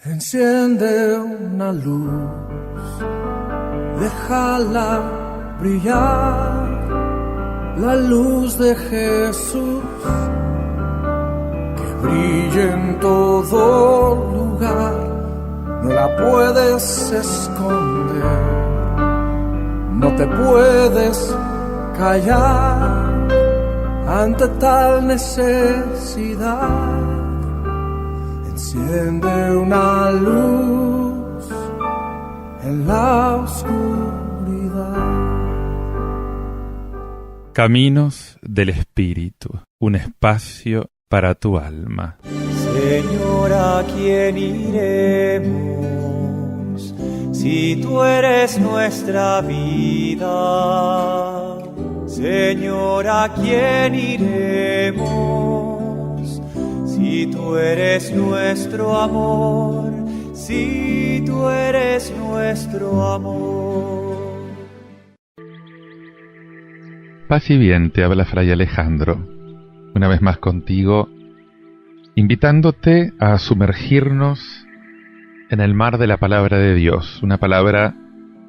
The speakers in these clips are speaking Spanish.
Enciende una luz, déjala brillar, la luz de Jesús, que brille en todo lugar, no la puedes esconder, no te puedes callar ante tal necesidad. Enciende una luz en la oscuridad. Caminos del Espíritu, un espacio para tu alma. Señor, ¿a quién iremos si tú eres nuestra vida? Señor, ¿a quién iremos si tú eres nuestro amor? Si tú eres nuestro amor. Paz y bien, te habla Fray Alejandro, una vez más contigo, invitándote a sumergirnos en el mar de la palabra de Dios, una palabra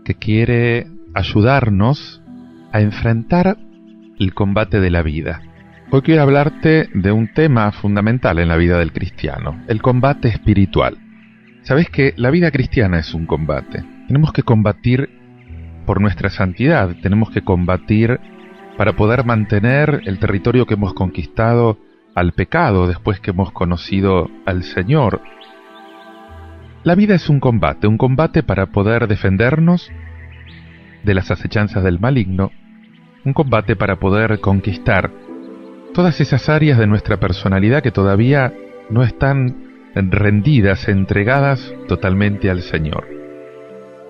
que quiere ayudarnos a enfrentar el combate de la vida. Hoy quiero hablarte de un tema fundamental en la vida del cristiano, el combate espiritual. Sabes que la vida cristiana es un combate. Tenemos que combatir por nuestra santidad, tenemos que combatir para poder mantener el territorio que hemos conquistado al pecado después que hemos conocido al Señor. La vida es un combate para poder defendernos de las acechanzas del maligno, un combate para poder conquistar todas esas áreas de nuestra personalidad que todavía no están rendidas, entregadas totalmente al Señor.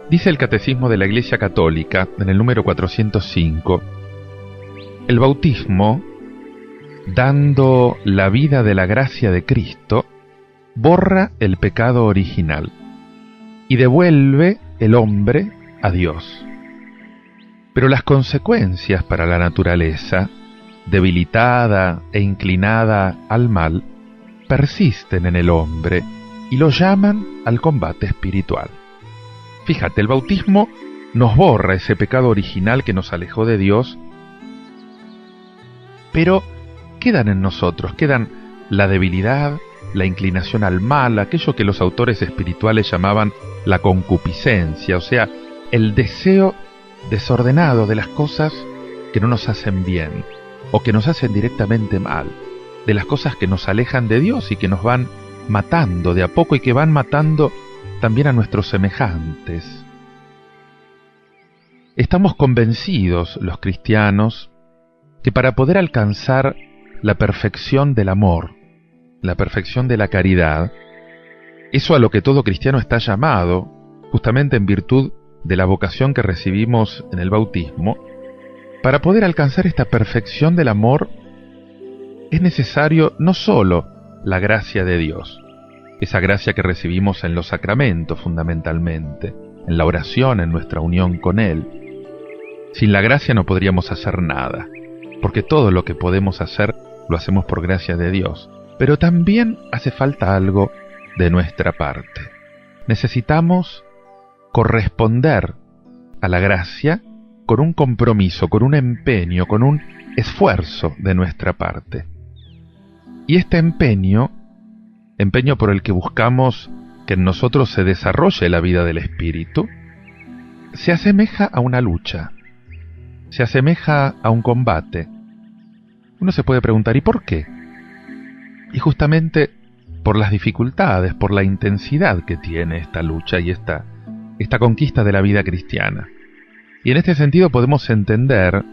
Dice el Catecismo de la Iglesia Católica, en el número 405, el bautismo, dando la vida de la gracia de Cristo, borra el pecado original y devuelve el hombre a Dios. Pero las consecuencias para la naturaleza, debilitada e inclinada al mal, persisten en el hombre y lo llaman al combate espiritual. Fíjate, el bautismo nos borra ese pecado original que nos alejó de Dios, pero quedan en nosotros, quedan la debilidad, la inclinación al mal, aquello que los autores espirituales llamaban la concupiscencia, o sea, el deseo desordenado de las cosas que no nos hacen bien o que nos hacen directamente mal, de las cosas que nos alejan de Dios y que nos van matando de a poco y que van matando también a nuestros semejantes. Estamos convencidos, los cristianos, que para poder alcanzar la perfección del amor, la perfección de la caridad, eso a lo que todo cristiano está llamado, justamente en virtud de la vocación que recibimos en el bautismo, para poder alcanzar esta perfección del amor es necesario no solo la gracia de Dios, esa gracia que recibimos en los sacramentos fundamentalmente, en la oración, en nuestra unión con Él. Sin la gracia no podríamos hacer nada, porque todo lo que podemos hacer lo hacemos por gracia de Dios. Pero también hace falta algo de nuestra parte. Necesitamos corresponder a la gracia con un compromiso, con un empeño, con un esfuerzo de nuestra parte. Y este empeño por el que buscamos que en nosotros se desarrolle la vida del Espíritu, se asemeja a una lucha, se asemeja a un combate. Uno se puede preguntar, ¿y por qué? Y justamente por las dificultades, por la intensidad que tiene esta lucha y esta conquista de la vida cristiana. Y en este sentido podemos entender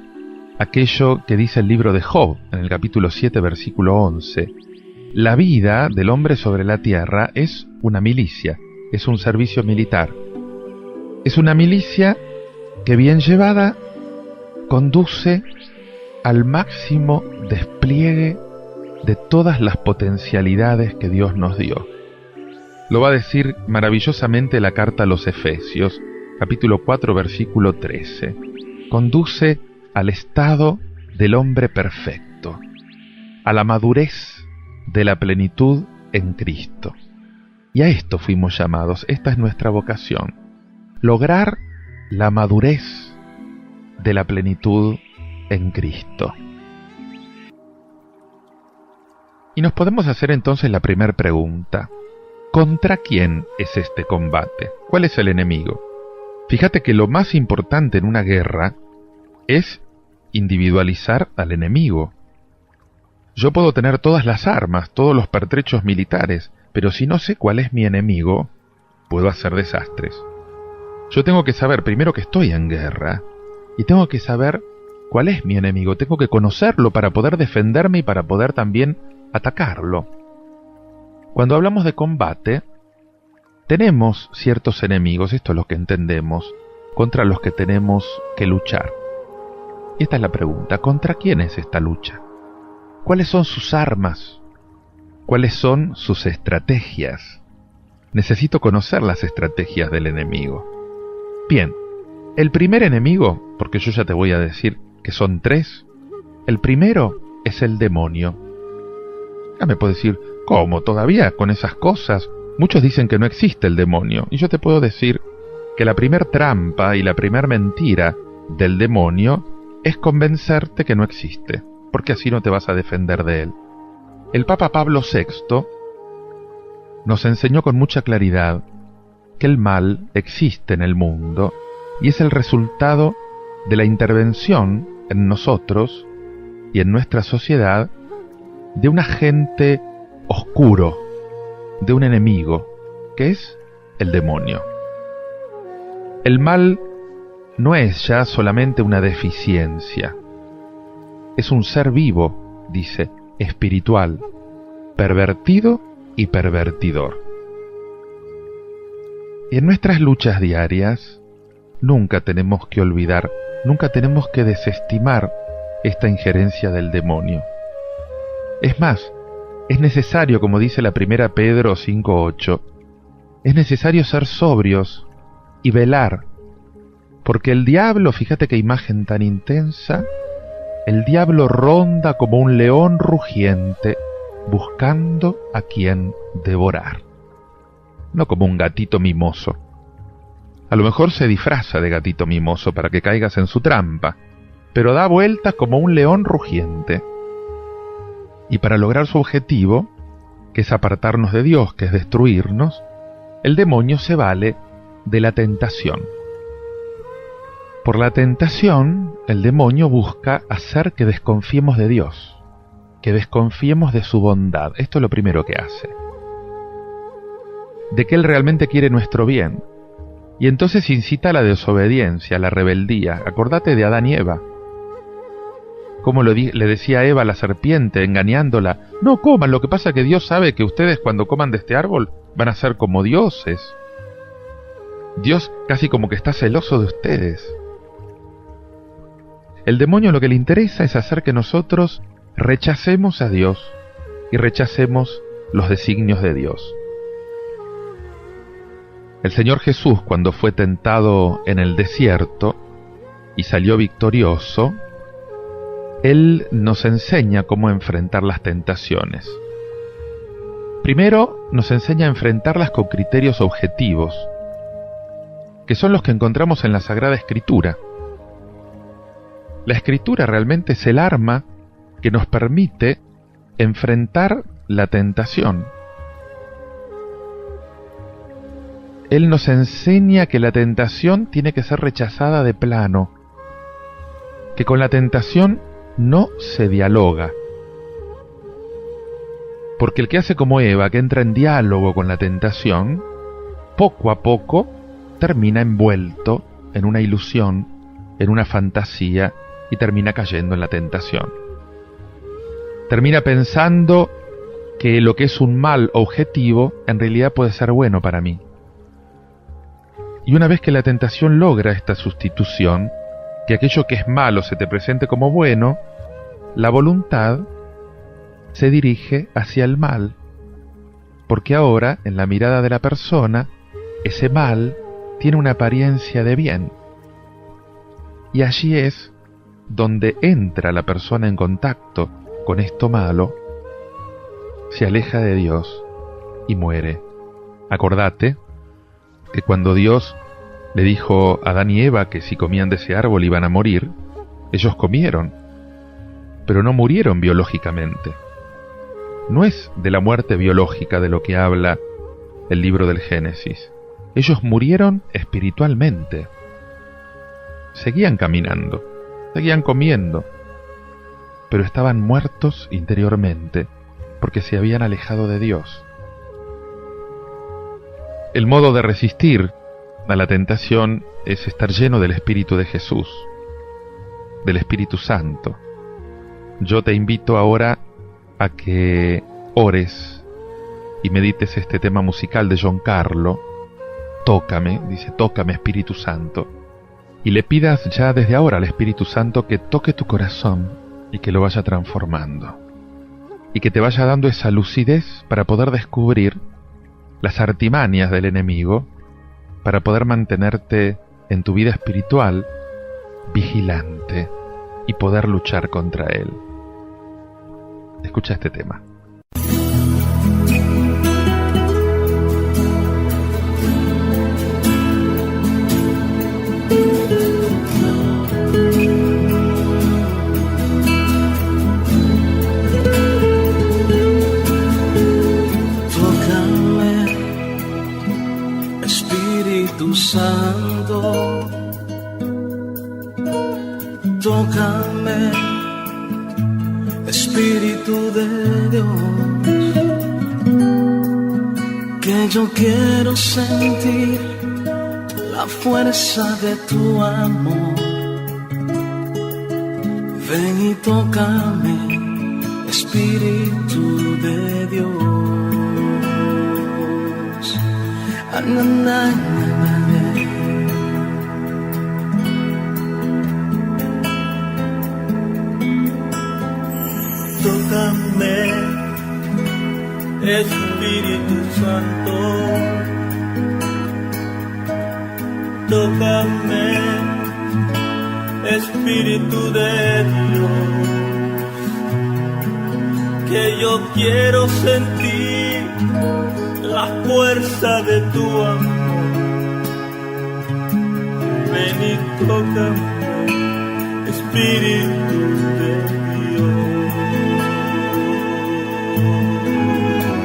aquello que dice el libro de Job, en el capítulo 7, versículo 11. La vida del hombre sobre la tierra es una milicia, es un servicio militar. Es una milicia que bien llevada conduce al máximo despliegue de todas las potencialidades que Dios nos dio. Lo va a decir maravillosamente la carta a los Efesios, capítulo 4, versículo 13. Conduce al estado del hombre perfecto, a la madurez de la plenitud en Cristo. Y a esto fuimos llamados, esta es nuestra vocación, lograr la madurez de la plenitud en Cristo. Y nos podemos hacer entonces la primera pregunta. ¿Contra quién es este combate? ¿Cuál es el enemigo? Fíjate que lo más importante en una guerra es individualizar al enemigo. Yo puedo tener todas las armas, todos los pertrechos militares, pero si no sé cuál es mi enemigo, puedo hacer desastres. Yo tengo que saber primero que estoy en guerra, y tengo que saber cuál es mi enemigo. Tengo que conocerlo para poder defenderme y para poder también atacarlo. Cuando hablamos de combate, tenemos ciertos enemigos, esto es lo que entendemos, contra los que tenemos que luchar. Y esta es la pregunta, ¿contra quién es esta lucha? ¿Cuáles son sus armas? ¿Cuáles son sus estrategias? Necesito conocer las estrategias del enemigo. Bien, el primer enemigo, porque yo ya te voy a decir que son 3, el primero es el demonio. Ya me puedes decir, ¿cómo? ¿Todavía con esas cosas? Muchos dicen que no existe el demonio, y yo te puedo decir que la primer trampa y la primer mentira del demonio es convencerte que no existe, porque así no te vas a defender de él. El Papa Pablo VI nos enseñó con mucha claridad que el mal existe en el mundo y es el resultado de la intervención en nosotros y en nuestra sociedad de un agente oscuro, de un enemigo, que es el demonio. El mal no es ya solamente una deficiencia, es un ser vivo, dice, espiritual, pervertido y pervertidor. Y en nuestras luchas diarias, nunca tenemos que olvidar, nunca tenemos que desestimar esta injerencia del demonio. Es más, es necesario, como dice la primera Pedro 5:8, es necesario ser sobrios y velar, porque el diablo, fíjate qué imagen tan intensa, el diablo ronda como un león rugiente, buscando a quien devorar. No como un gatito mimoso. A lo mejor se disfraza de gatito mimoso para que caigas en su trampa, pero da vueltas como un león rugiente. Y para lograr su objetivo, que es apartarnos de Dios, que es destruirnos, el demonio se vale de la tentación. Por la tentación, el demonio busca hacer que desconfiemos de Dios, que desconfiemos de su bondad. Esto es lo primero que hace. De que Él realmente quiere nuestro bien. Y entonces incita a la desobediencia, a la rebeldía. Acordate de Adán y Eva. Como le decía a Eva a la serpiente, engañándola, no coman, lo que pasa es que Dios sabe que ustedes cuando coman de este árbol van a ser como dioses. Dios casi como que está celoso de ustedes. El demonio lo que le interesa es hacer que nosotros rechacemos a Dios y rechacemos los designios de Dios. El Señor Jesús, cuando fue tentado en el desierto y salió victorioso, Él nos enseña cómo enfrentar las tentaciones. Primero, nos enseña a enfrentarlas con criterios objetivos, que son los que encontramos en la Sagrada Escritura. La Escritura realmente es el arma que nos permite enfrentar la tentación. Él nos enseña que la tentación tiene que ser rechazada de plano, que con la tentación no se dialoga. Porque el que hace como Eva, que entra en diálogo con la tentación, poco a poco termina envuelto en una ilusión, en una fantasía, y termina cayendo en la tentación. Termina pensando que lo que es un mal objetivo en realidad puede ser bueno para mí. Y una vez que la tentación logra esta sustitución, que aquello que es malo se te presente como bueno, la voluntad se dirige hacia el mal, porque ahora, en la mirada de la persona, ese mal tiene una apariencia de bien. Y allí es donde entra la persona en contacto con esto malo, se aleja de Dios y muere Acordate que cuando Dios le dijo a Adán y Eva que si comían de ese árbol iban a morir, ellos comieron, pero no murieron biológicamente. No es de la muerte biológica de lo que habla el libro del Génesis. Ellos murieron espiritualmente. Seguían caminando, seguían comiendo, pero estaban muertos interiormente porque se habían alejado de Dios. El modo de resistir a la tentación es estar lleno del Espíritu de Jesús, del Espíritu Santo. Yo te invito ahora a que ores y medites este tema musical de John Carlo, Tócame, dice, tócame Espíritu Santo, y le pidas ya desde ahora al Espíritu Santo que toque tu corazón y que lo vaya transformando, y que te vaya dando esa lucidez para poder descubrir las artimañas del enemigo, para poder mantenerte en tu vida espiritual vigilante y poder luchar contra él. Escucha este tema. Tócame, Espíritu Santo, tócame, Espíritu de Dios, que yo quiero sentir la fuerza de tu amor. Ven y tócame, Espíritu de Dios. Tócame, Espíritu Santo, tócame, Espíritu de Dios, que yo quiero sentir la fuerza de tu amor. Ven y tócame, Espíritu de Dios.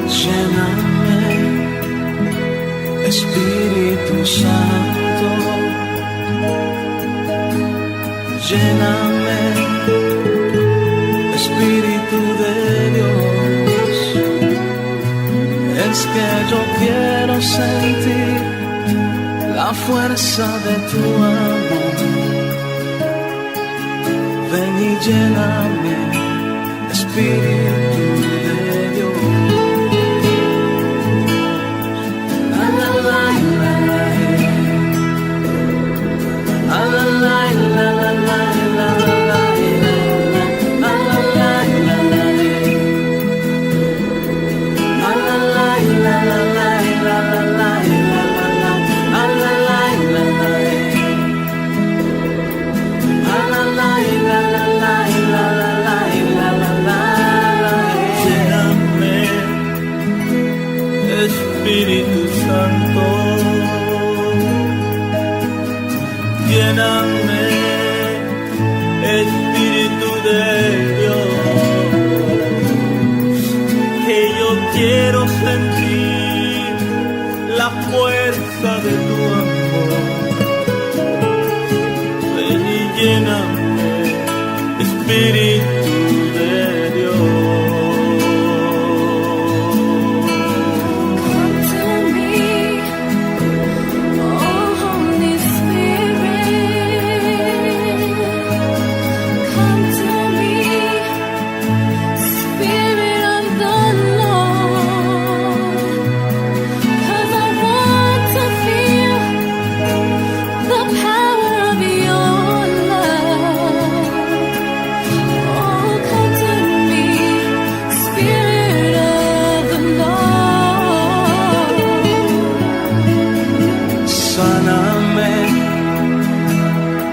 Lléname, Espíritu Santo, lléname, Espíritu de Dios. Es que yo quiero sentir la fuerza de tu amor. Ven y lléname, Espíritu de Dios. Espíritu Santo, lléname, Espíritu de Dios, que yo quiero sentir la fuerza de tu amor. Ven y lléname, Espíritu de Dios.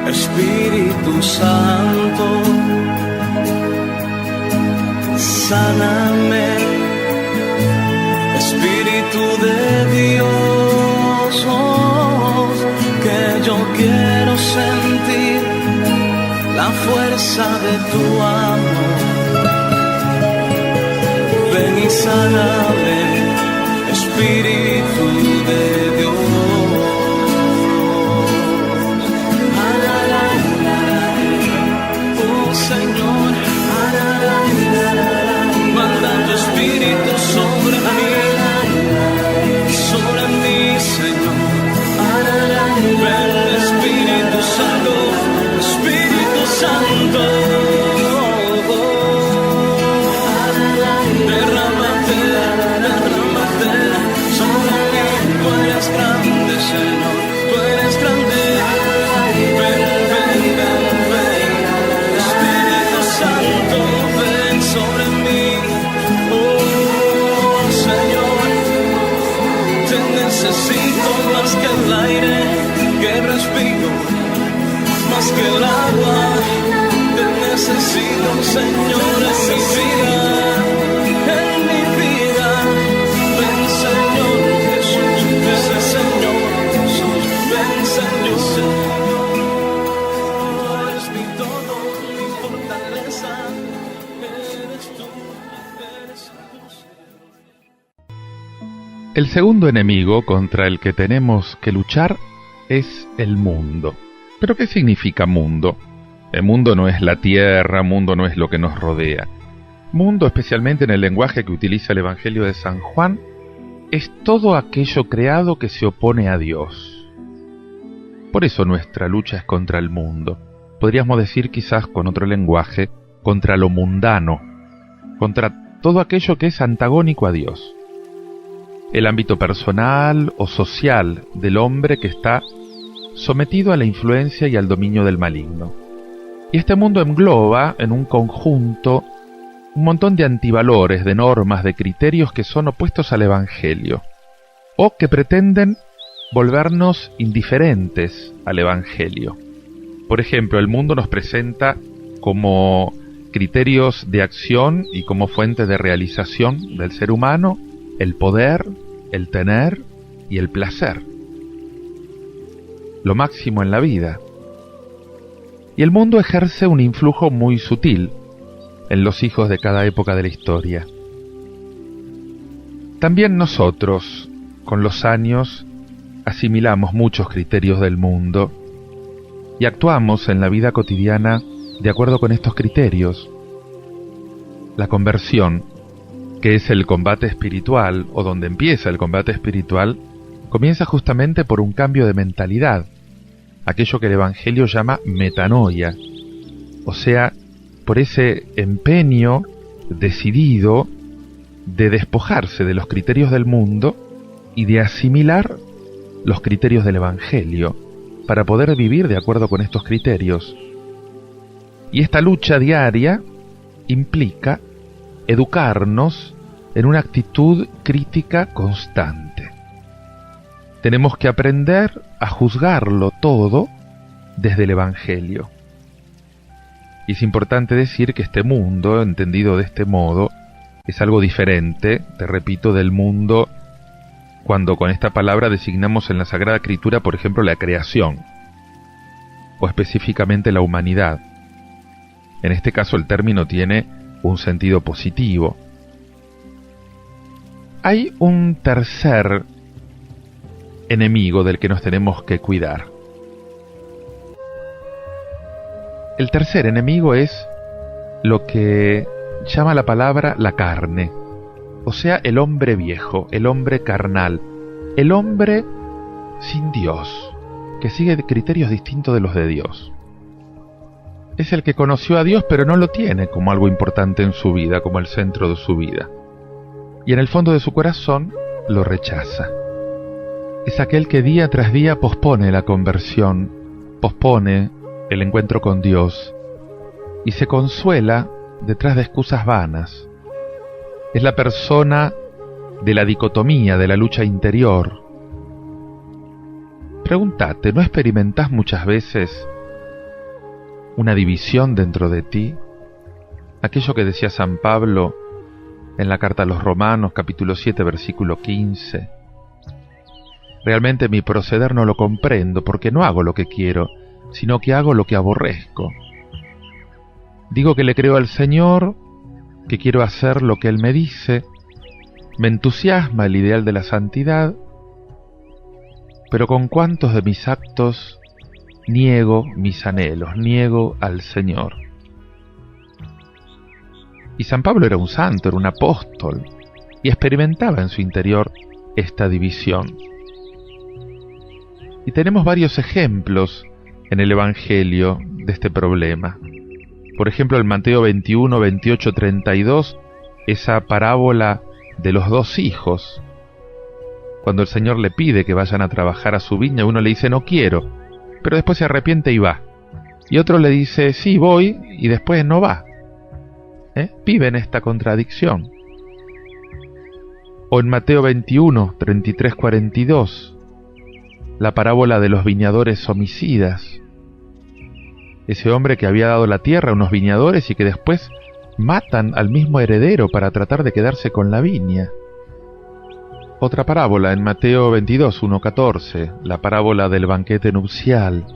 Espíritu Santo, sáname, Espíritu Espíritu de Dios, que yo quiero sentir la fuerza de tu amor. Ven y sáname, Espíritu de Dios. Oh Señor, manda tu Espíritu sobre mí, Señor. Ven, Espíritu Santo, Espíritu Santo. Derrámate sobre mí. Tú eres grande, Señor, tú eres grande. Ven, Espíritu Santo, ven sobre mí. Oh Señor, te necesito más que el aire que respiro, más que el agua. Te necesito, Señor, en mi vida, en mi vida. Ven, Señor Jesús, ven, Señor Jesús, ven, Señor. Tú eres mi todo, mi fortaleza. Eres tú, Señor. El segundo enemigo contra el que tenemos que luchar es el mundo. ¿Pero qué significa mundo? El mundo no es la tierra, mundo no es lo que nos rodea. Mundo, especialmente en el lenguaje que utiliza el Evangelio de San Juan, es todo aquello creado que se opone a Dios. Por eso nuestra lucha es contra el mundo. Podríamos decir quizás con otro lenguaje, contra lo mundano, contra todo aquello que es antagónico a Dios. El ámbito personal o social del hombre que está sometido a la influencia y al dominio del maligno. Y este mundo engloba en un conjunto un montón de antivalores, de normas, de criterios que son opuestos al Evangelio, o que pretenden volvernos indiferentes al Evangelio. Por ejemplo, el mundo nos presenta como criterios de acción y como fuente de realización del ser humano el poder, el tener y el placer. Lo máximo en la vida. Y el mundo ejerce un influjo muy sutil en los hijos de cada época de la historia. También nosotros, con los años, asimilamos muchos criterios del mundo y actuamos en la vida cotidiana de acuerdo con estos criterios. La conversión, que es el combate espiritual, o donde empieza el combate espiritual, comienza justamente por un cambio de mentalidad, aquello que el Evangelio llama metanoia, o sea, por ese empeño decidido de despojarse de los criterios del mundo y de asimilar los criterios del Evangelio, para poder vivir de acuerdo con estos criterios. Y esta lucha diaria implica educarnos en una actitud crítica constante. Tenemos que aprender a juzgarlo todo desde el Evangelio. Y es importante decir que este mundo, entendido de este modo, es algo diferente, te repito, del mundo cuando con esta palabra designamos en la Sagrada Escritura, por ejemplo, la creación, o específicamente la humanidad. En este caso el término tiene un sentido positivo. Hay un tercer enemigo del que nos tenemos que cuidar. El tercer enemigo es lo que llama la palabra la carne, o sea, el hombre viejo, el hombre carnal, el hombre sin Dios, que sigue criterios distintos de los de Dios. Es el que conoció a Dios pero no lo tiene como algo importante en su vida, como el centro de su vida. Y en el fondo de su corazón lo rechaza. Es aquel que día tras día pospone la conversión, pospone el encuentro con Dios y se consuela detrás de excusas vanas. Es la persona de la dicotomía, de la lucha interior. Pregúntate, ¿no experimentás muchas veces una división dentro de ti? Aquello que decía San Pablo en la carta a los Romanos, capítulo 7, versículo 15. Realmente mi proceder no lo comprendo, porque no hago lo que quiero, sino que hago lo que aborrezco. Digo que le creo al Señor, que quiero hacer lo que Él me dice, me entusiasma el ideal de la santidad, pero con cuántos de mis actos niego mis anhelos, niego al Señor. Y San Pablo era un santo, era un apóstol, y experimentaba en su interior esta división. Y tenemos varios ejemplos en el Evangelio de este problema. Por ejemplo, en Mateo 21, 28, 32, esa parábola de los dos hijos. Cuando el Señor le pide que vayan a trabajar a su viña, uno le dice no quiero, pero después se arrepiente y va. Y otro le dice sí voy y después no va. Vive en esta contradicción. O en Mateo 21, 33, 42, la parábola de los viñadores homicidas. Ese hombre que había dado la tierra a unos viñadores y que después matan al mismo heredero para tratar de quedarse con la viña. Otra parábola en Mateo 22, 1, 14, la parábola del banquete nupcial.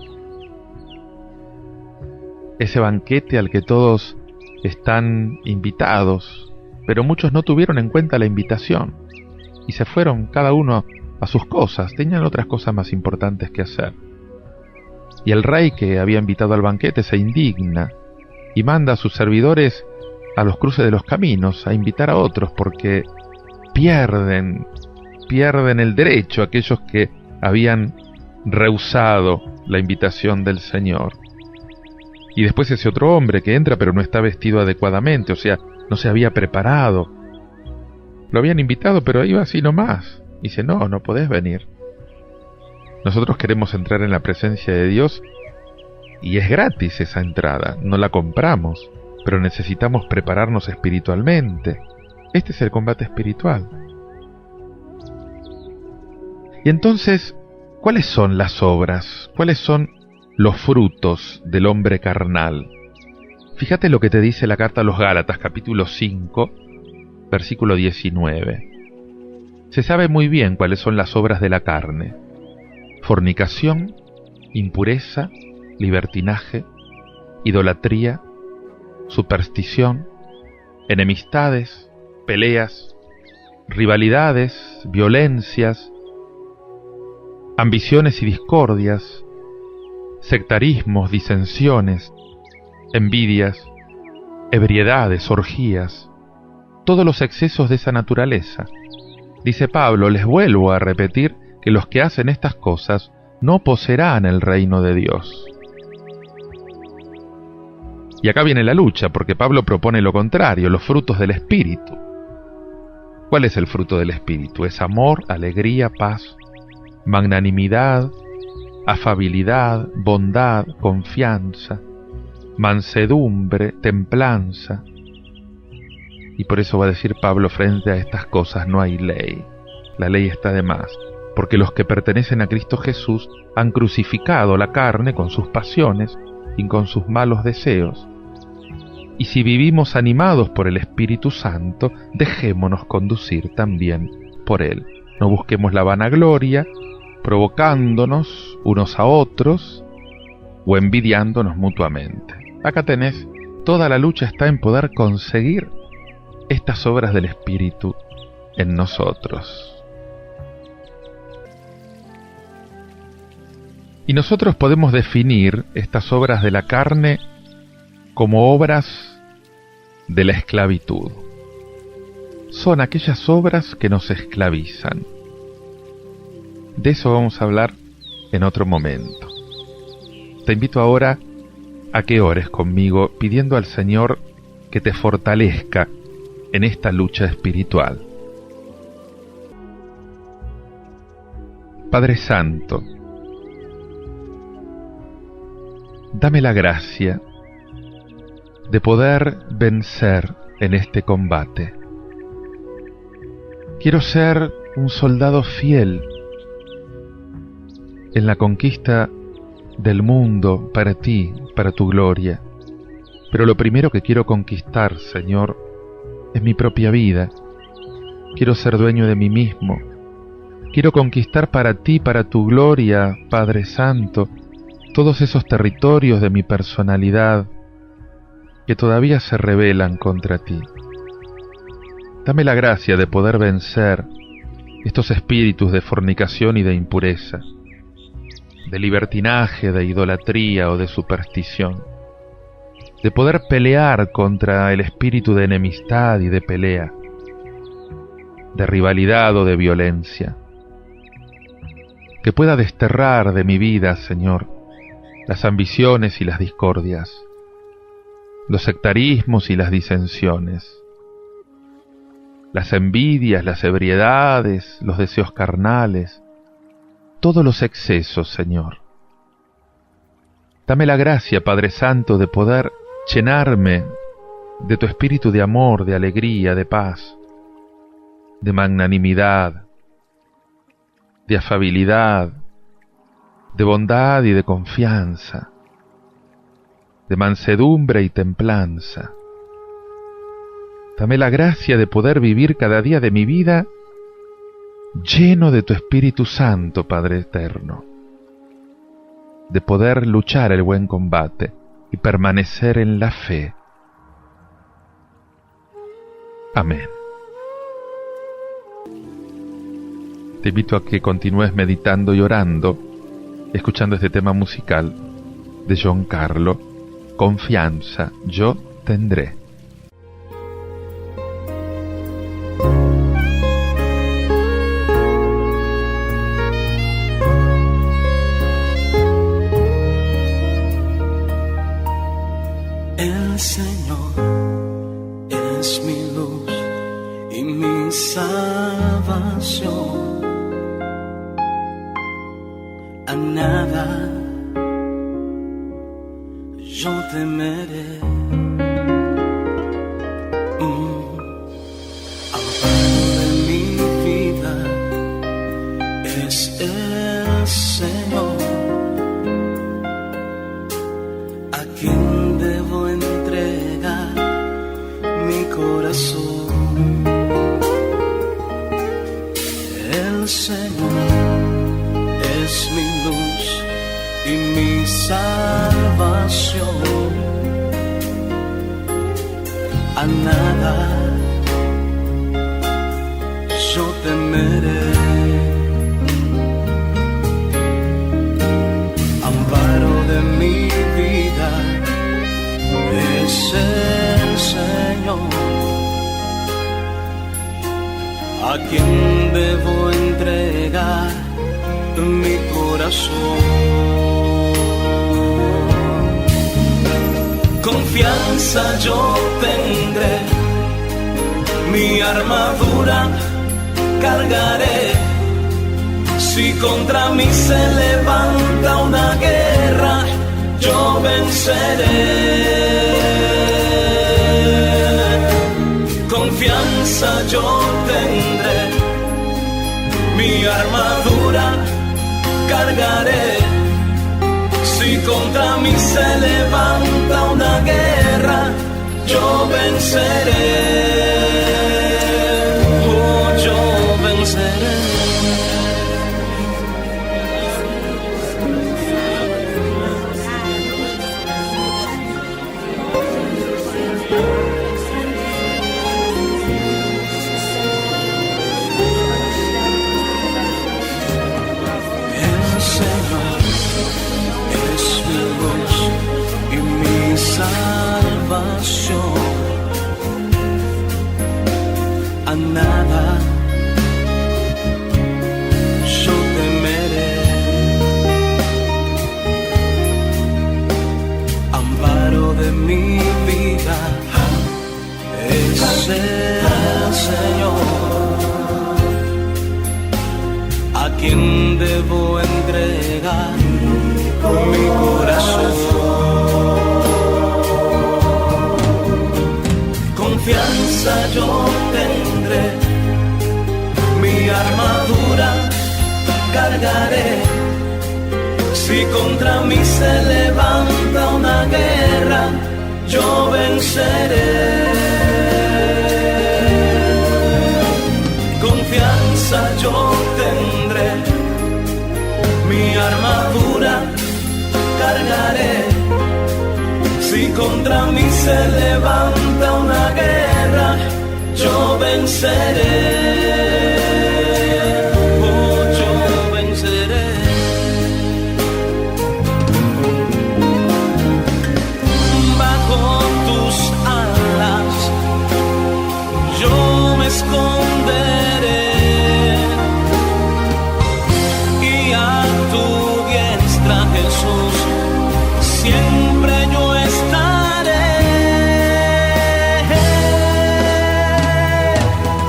Ese banquete al que todos están invitados, pero muchos no tuvieron en cuenta la invitación y se fueron cada uno a sus cosas, tenían otras cosas más importantes que hacer. Y el rey que había invitado al banquete se indigna y manda a sus servidores a los cruces de los caminos a invitar a otros porque pierden el derecho aquellos que habían rehusado la invitación del Señor. Y después ese otro hombre que entra pero no está vestido adecuadamente, o sea, no se había preparado. Lo habían invitado pero iba así nomás. Dice, no podés venir. Nosotros queremos entrar en la presencia de Dios y es gratis esa entrada, no la compramos, pero necesitamos prepararnos espiritualmente. Este es el combate espiritual. Y entonces, ¿cuáles son las obras? ¿Cuáles son los frutos del hombre carnal? Fíjate lo que te dice la carta a los Gálatas, capítulo 5, versículo 19. Se sabe muy bien cuáles son las obras de la carne: fornicación, impureza, libertinaje, idolatría, superstición, enemistades, peleas, rivalidades, violencias, ambiciones y discordias, sectarismos, disensiones, envidias, ebriedades, orgías, todos los excesos de esa naturaleza. Dice Pablo, les vuelvo a repetir que los que hacen estas cosas no poseerán el reino de Dios. Y acá viene la lucha, porque Pablo propone lo contrario, los frutos del Espíritu. ¿Cuál es el fruto del Espíritu? Es amor, alegría, paz, magnanimidad, afabilidad, bondad, confianza, mansedumbre, templanza. Y por eso va a decir Pablo, frente a estas cosas no hay ley. La ley está de más, porque los que pertenecen a Cristo Jesús han crucificado la carne con sus pasiones y con sus malos deseos. Y si vivimos animados por el Espíritu Santo, dejémonos conducir también por Él. No busquemos la vanagloria, provocándonos unos a otros o envidiándonos mutuamente. Acá tenés, toda la lucha está en poder conseguir estas obras del Espíritu en nosotros. Y nosotros podemos definir estas obras de la carne como obras de la esclavitud. Son aquellas obras que nos esclavizan. De eso vamos a hablar en otro momento. Te invito ahora a que ores conmigo pidiendo al Señor que te fortalezca en esta lucha espiritual. Padre Santo, dame la gracia de poder vencer en este combate. Quiero ser un soldado fiel en la conquista del mundo para ti, para tu gloria. Pero lo primero que quiero conquistar, Señor, es mi propia vida. Quiero ser dueño de mí mismo. Quiero conquistar para ti, para tu gloria, Padre Santo, todos esos territorios de mi personalidad que todavía se rebelan contra ti. Dame la gracia de poder vencer estos espíritus de fornicación y de impureza, de libertinaje, de idolatría o de superstición, de poder pelear contra el espíritu de enemistad y de pelea, de rivalidad o de violencia, que pueda desterrar de mi vida, Señor, las ambiciones y las discordias, los sectarismos y las disensiones, las envidias, las ebriedades, los deseos carnales, todos los excesos, Señor. Dame la gracia, Padre Santo, de poder llenarme de tu espíritu de amor, de alegría, de paz, de magnanimidad, de afabilidad, de bondad y de confianza, de mansedumbre y templanza. Dame la gracia de poder vivir cada día de mi vida lleno de tu Espíritu Santo, Padre Eterno, de poder luchar el buen combate y permanecer en la fe. Amén. Te invito a que continúes meditando y orando, escuchando este tema musical de John Carlo, Confianza yo tendré. El Señor es mi luz y mi salvación. A nada yo temeré. Amparo de mi vida es el Señor, a quien debo entregar mi corazón. El Señor es mi luz y mi salvación. A nada yo temeré. Amparo de mi vida es el Señor, a quien debo entregar mi corazón. Confianza yo tendré, mi armadura cargaré. Si contra mí se levanta una guerra, yo venceré. Confianza yo tendré, mi armadura cargaré. Si contra mí se levanta una guerra, yo venceré. Oh, yo venceré. Salvación, a nada yo temeré. Amparo de mi vida es el Señor, a quien debo entregar mi corazón. Confianza yo tendré, mi armadura cargaré. Si contra mí se levanta una guerra, yo venceré. Confianza yo tendré, mi armadura cargaré. Si contra mí se levanta una guerra, yo venceré. Oh, yo venceré. Bajo tus alas yo me esconderé, y a tu diestra, Jesús, siempre yo estaré.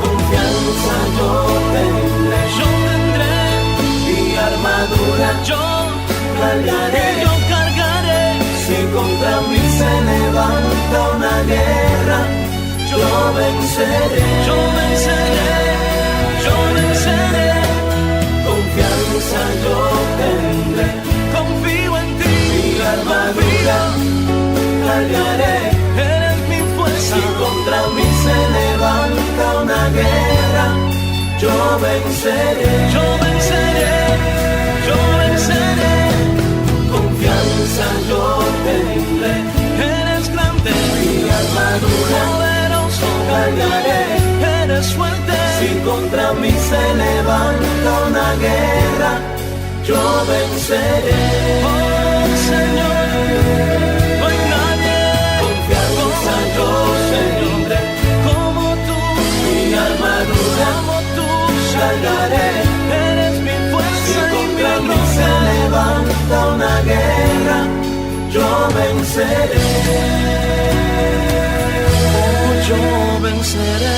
Confianza yo tendré, mi armadura yo cargaré. Si contra mí se levanta una guerra, yo venceré. Yo venceré, yo venceré. Confianza yo tendré, confío en ti, mi armadura cargaré. Eres mi fuerza. Si contra mí se levanta una guerra, yo venceré. Yo venceré, yo venceré. Confianza yo tendré. Eres grande, mi armadura poderoso cargaré. Eres fuerte. Si contra mí se levanta una guerra, yo venceré. Oh Señor, no hay nadie. Confianza yo tendré, como tú, mi armadura como tú cargaré. Eres mi fuerza. Si contra mí se levanta una guerra, yo venceré. Oh, yo venceré.